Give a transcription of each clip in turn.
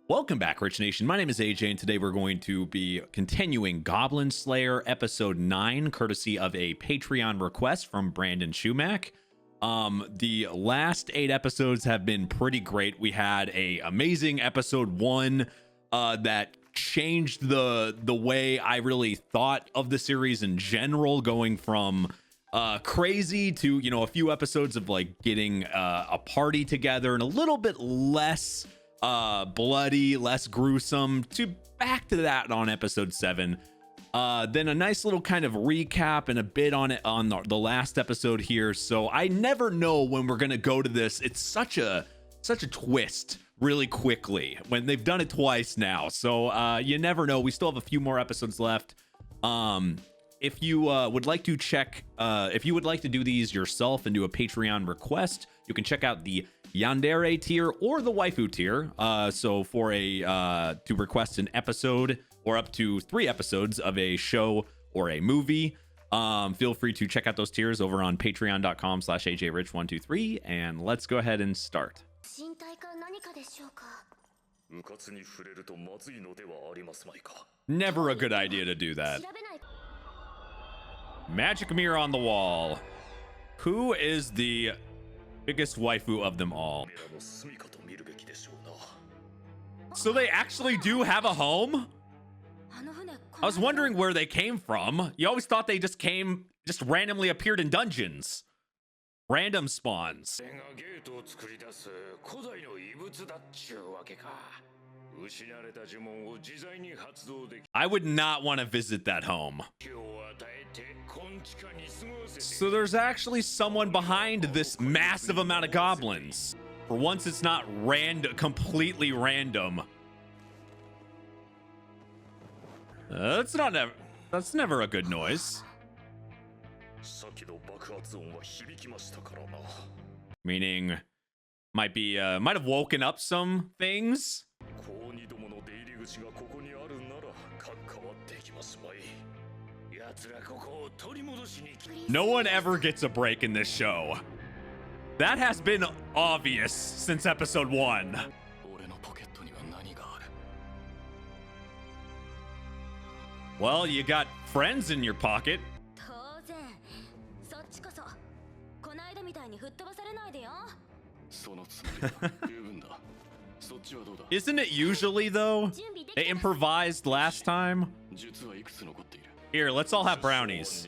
Welcome back, Rich Nation. My name is AJ, and today we're going to be continuing Goblin Slayer Episode 9, courtesy of a Patreon request from Brandon Shumack. The last 8 episodes have been pretty great. We had a amazing Episode 1 that changed the way I really thought of the series in general, going from crazy to, you know, a few episodes of like getting a party together and a little bit less bloody, less gruesome, to back to that on episode 7. Then a nice little kind of recap and a bit on it on the last episode here. So I never know when we're gonna go to this. It's such a twist really quickly when they've done it twice now. So you never know. We still have a few more episodes left. If you would like to check, if you would like to do these yourself and do a Patreon request, you can check out the Yandere tier or the Waifu tier. So for to request an episode or up to 3 episodes of a show or a movie, feel free to check out those tiers over on patreon.com/ajrich123, and let's go ahead and start. Never a good idea to do that. Magic mirror on the wall. Who is the biggest waifu of them all? So they actually do have a home? I was wondering where they came from. You always thought they just randomly appeared in dungeons. Random spawns. I would not want to visit that home. So there's actually someone behind this massive amount of goblins. For once, it's not completely random. That's never a good noise. Meaning, might have woken up some things. No one ever gets a break in this show. That has been obvious since episode 1. Well, you got friends in your pocket. Isn't it usually, though? They improvised last time. Here, let's all have brownies.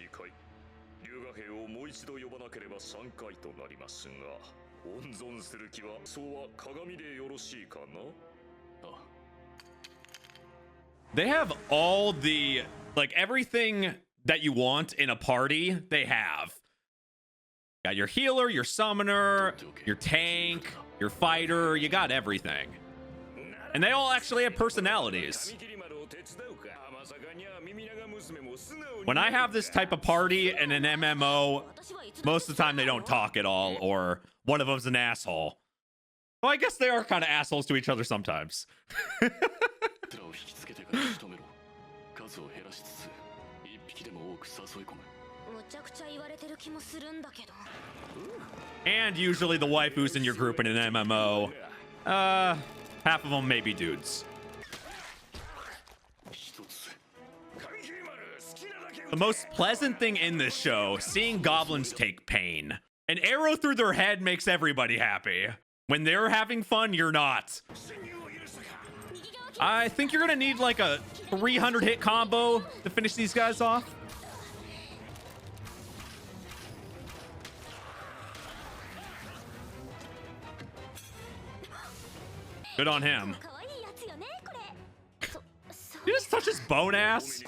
They have all the, like, everything that you want in a party, they have. Got your healer, your summoner, your tank, your fighter, you got everything. And they all actually have personalities. When I have this type of party in an MMO, most of the time they don't talk at all, or one of them's an asshole. Well, I guess they are kind of assholes to each other sometimes. And usually the waifus in your group in an MMO, half of them may be dudes. The most pleasant thing in this show, seeing goblins take pain. An arrow through their head makes everybody happy. When they're having fun, you're not. I think you're gonna need like a 300 hit combo to finish these guys off. Good on him. You just touch his bone ass.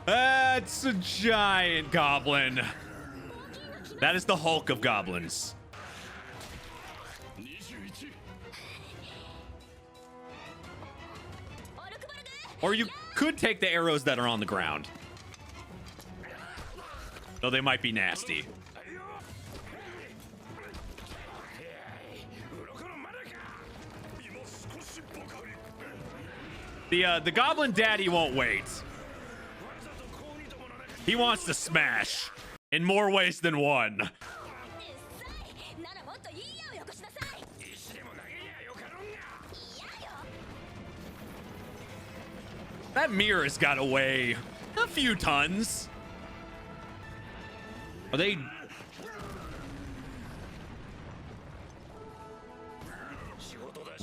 That's a giant goblin. That is the Hulk of goblins. Or you could take the arrows that are on the ground. Though they might be nasty. The Goblin Daddy won't wait. He wants to smash in more ways than one. That mirror has got to weigh a few tons. Are they...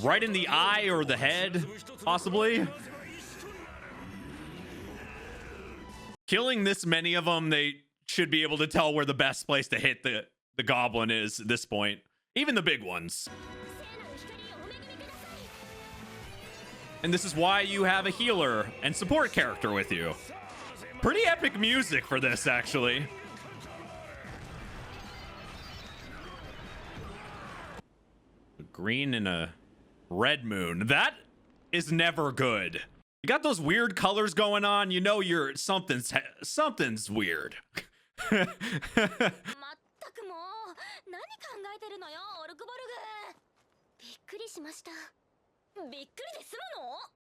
right in the eye or the head, possibly? Killing this many of them, they should be able to tell where the best place to hit the goblin is at this point. Even the big ones. And this is why you have a healer and support character with you. Pretty epic music for this, actually. A green and a red moon. That is never good. You got those weird colors going on, you know you're something's weird.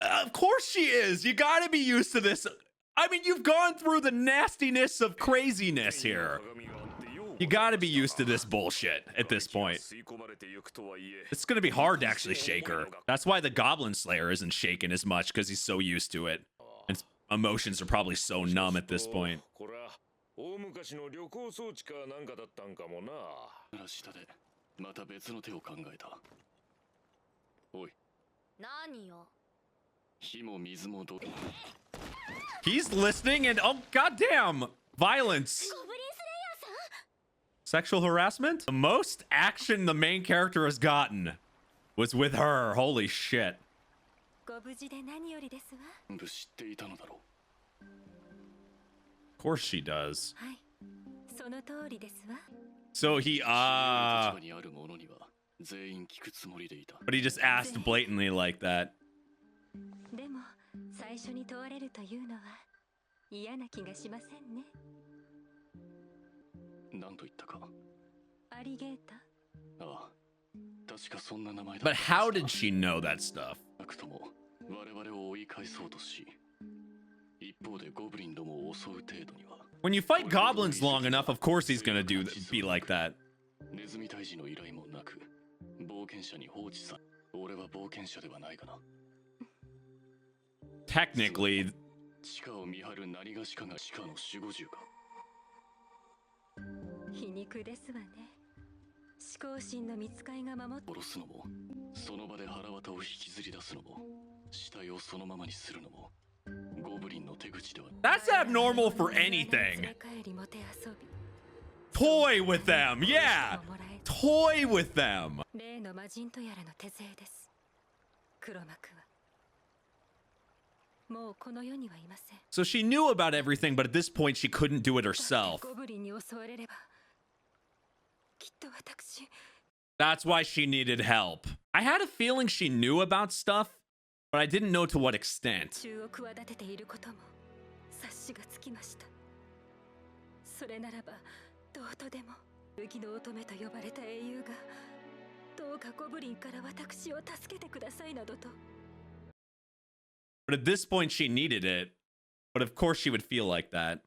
Of course she is. You got to be used to this. I mean, you've gone through the nastiness of craziness here. You got to be used to this bullshit at this point. It's going to be hard to actually shake her. That's why the Goblin Slayer isn't shaken as much, because he's so used to it. And emotions are probably so numb at this point. He's listening and oh goddamn, violence. Sexual harassment? The most action the main character has gotten was with her. Holy shit. Of course she does. So he but he just asked blatantly like that. But how did she know that stuff? When you fight goblins long enough, of course he's gonna be like that. Technically, that's abnormal for anything. Toy with them, yeah. Toy with them. So she knew about everything, but at this point she couldn't do it herself. That's why she needed help. I had a feeling she knew about stuff, but I didn't know to what extent. But at this point she needed it. But of course she would feel like that.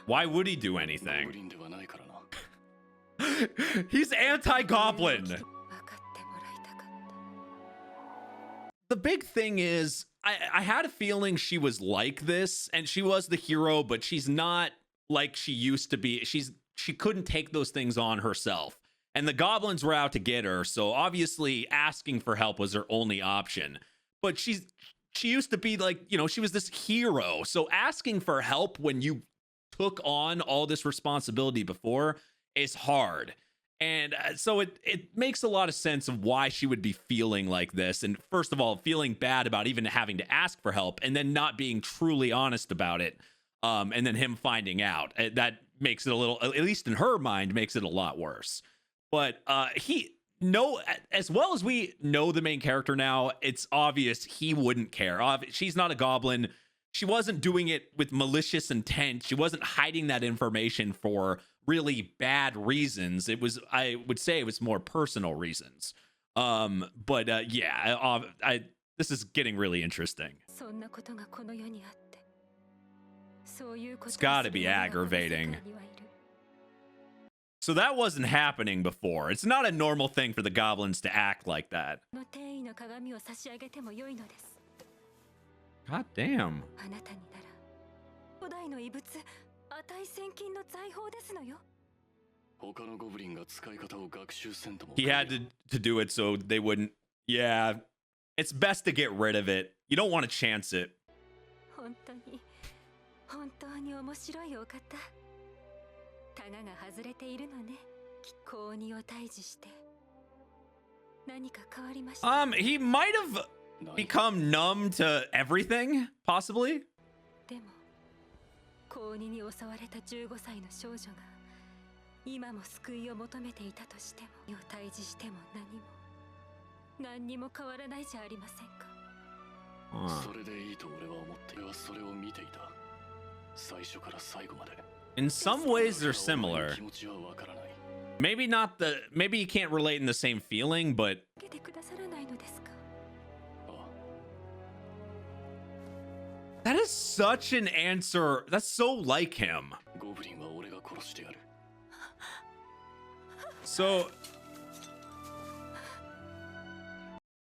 Why would he do anything? He's anti-goblin. The big thing is, I had a feeling she was like this, and she was the hero, but she's not like she used to be. She couldn't take those things on herself. And the goblins were out to get her, so obviously asking for help was her only option. But she used to be like, you know, she was this hero. So asking for help when you took on all this responsibility before is hard. And so it makes a lot of sense of why she would be feeling like this. And first of all, feeling bad about even having to ask for help, and then not being truly honest about it. And then him finding out. That makes it a little, at least in her mind, makes it a lot worse. But as well as we know the main character now, it's obvious he wouldn't care. She's not a goblin. She wasn't doing it with malicious intent. She wasn't hiding that information for really bad reasons. It was, I would say it was more personal reasons. This is getting really interesting. It's got to be aggravating. So that wasn't happening before. It's not a normal thing for the goblins to act like that. God damn. He had to do it so they wouldn't. Yeah, it's best to get rid of it. You don't want to chance it. He might have become numb to everything, possibly. In some ways they're similar. Maybe not maybe you can't relate in the same feeling, but that is such an answer. That's so like him.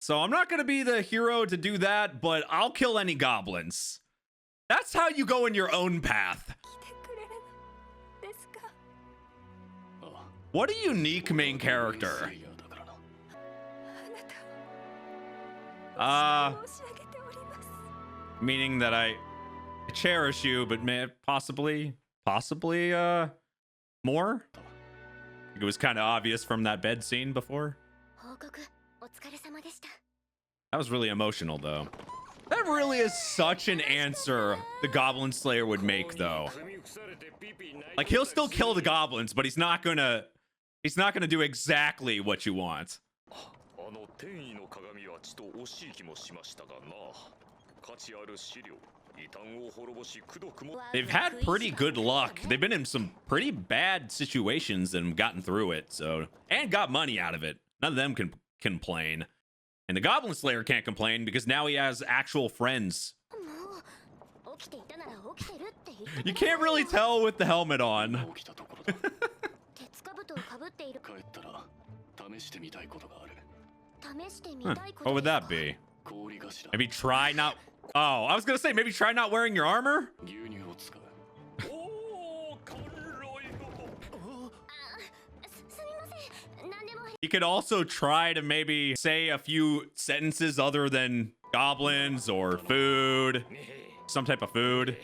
So I'm not gonna be the hero to do that, but I'll kill any goblins. That's how you go in your own path. What a unique main character. Meaning that I cherish you, but possibly more? It was kind of obvious from that bed scene before. That was really emotional, though. That really is such an answer the Goblin Slayer would make, though. Like, he'll still kill the goblins, but he's not gonna do exactly what you want. They've had pretty good luck. They've been in some pretty bad situations and gotten through it, so, and got money out of it. None of them can complain. And the Goblin Slayer can't complain because now he has actual friends. You can't really tell with the helmet on. What would that be? Maybe try not... Oh, I was gonna say, maybe try not wearing your armor? You could also try to maybe say a few sentences other than goblins or food. Some type of food.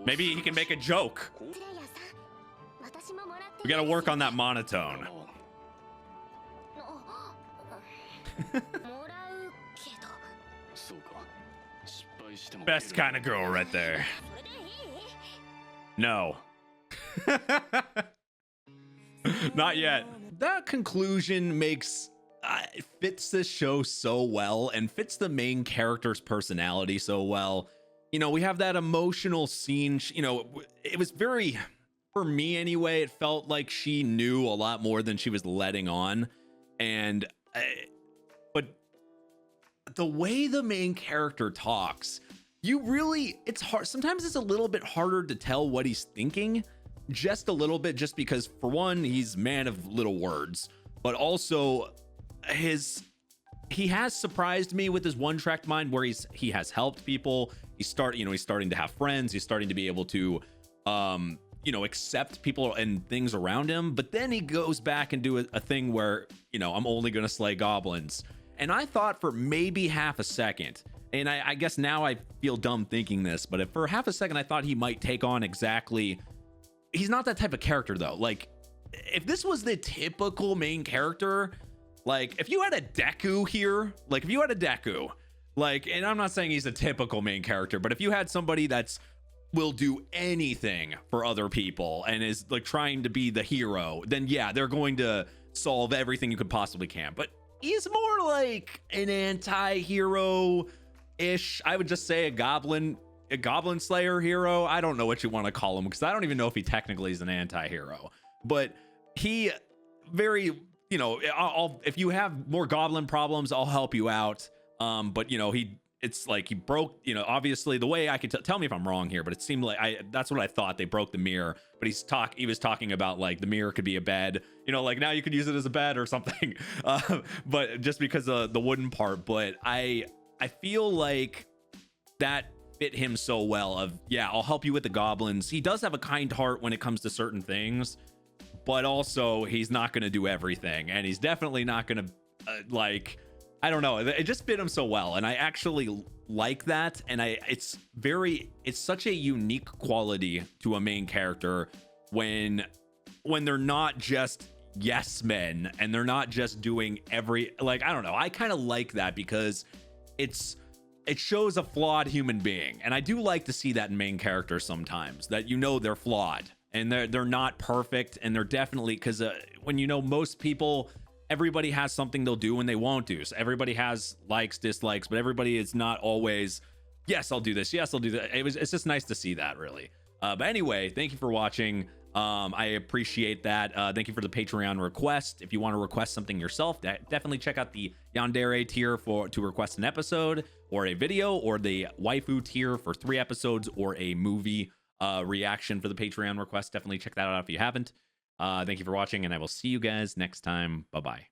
Maybe he can make a joke. We gotta work on that monotone. Best kind of girl right there. No. Not yet. That conclusion makes it fits this show so well and fits the main character's personality so well. You know, we have that emotional scene. You know, it was very, for me anyway, it felt like she knew a lot more than she was letting on. And but the way the main character talks, you really, it's hard. Sometimes it's a little bit harder to tell what he's thinking. Just a little bit, just because for one, he's man of little words, but also he has surprised me with his one-track mind where he has helped people. He's starting to have friends. He's starting to be able to accept people and things around him. But then he goes back and do a thing where, I'm only gonna slay goblins. And I thought for maybe half a second, and I guess now I feel dumb thinking this, but for half a second I thought he might take on exactly. He's not that type of character though. Like, if this was the typical main character, like if you had a Deku here, and I'm not saying he's a typical main character, but if you had somebody will do anything for other people and is like trying to be the hero, then yeah, they're going to solve everything you could possibly can. But he's more like an anti-hero ish. I would just say a Goblin Slayer hero. I don't know what you want to call him because I don't even know if he technically is an anti-hero, but he very, if you have more goblin problems, I'll help you out. But he it's like he broke, you know, obviously the way I could tell me if I'm wrong here, but it seemed like that's what I thought. They broke the mirror, but he was talking about like the mirror could be a bed, you know, like now you could use it as a bed or something. But just because of the wooden part, but I feel like that fit him so well of, yeah, I'll help you with the goblins. He does have a kind heart when it comes to certain things, but also he's not going to do everything. And he's definitely not going to like, I don't know. It just fit him so well. And I actually like that. And it's such a unique quality to a main character when they're not just yes men and they're not just doing I don't know. I kind of like that because it shows a flawed human being. And I do like to see that in main characters sometimes, that, you know, they're flawed and they're not perfect. And they're definitely, because when, you know, most people, everybody has something they'll do and they won't do. So everybody has likes, dislikes, but everybody is not always, yes, I'll do this. Yes, I'll do that. It's just nice to see that, really. But anyway, thank you for watching. I appreciate that. Thank you for the Patreon request. If you want to request something yourself, definitely check out the Yandere tier to request an episode or a video, or the Waifu tier for 3 episodes or a movie reaction for the Patreon request. Definitely check that out if you haven't. Thank you for watching, and I will see you guys next time. Bye-bye.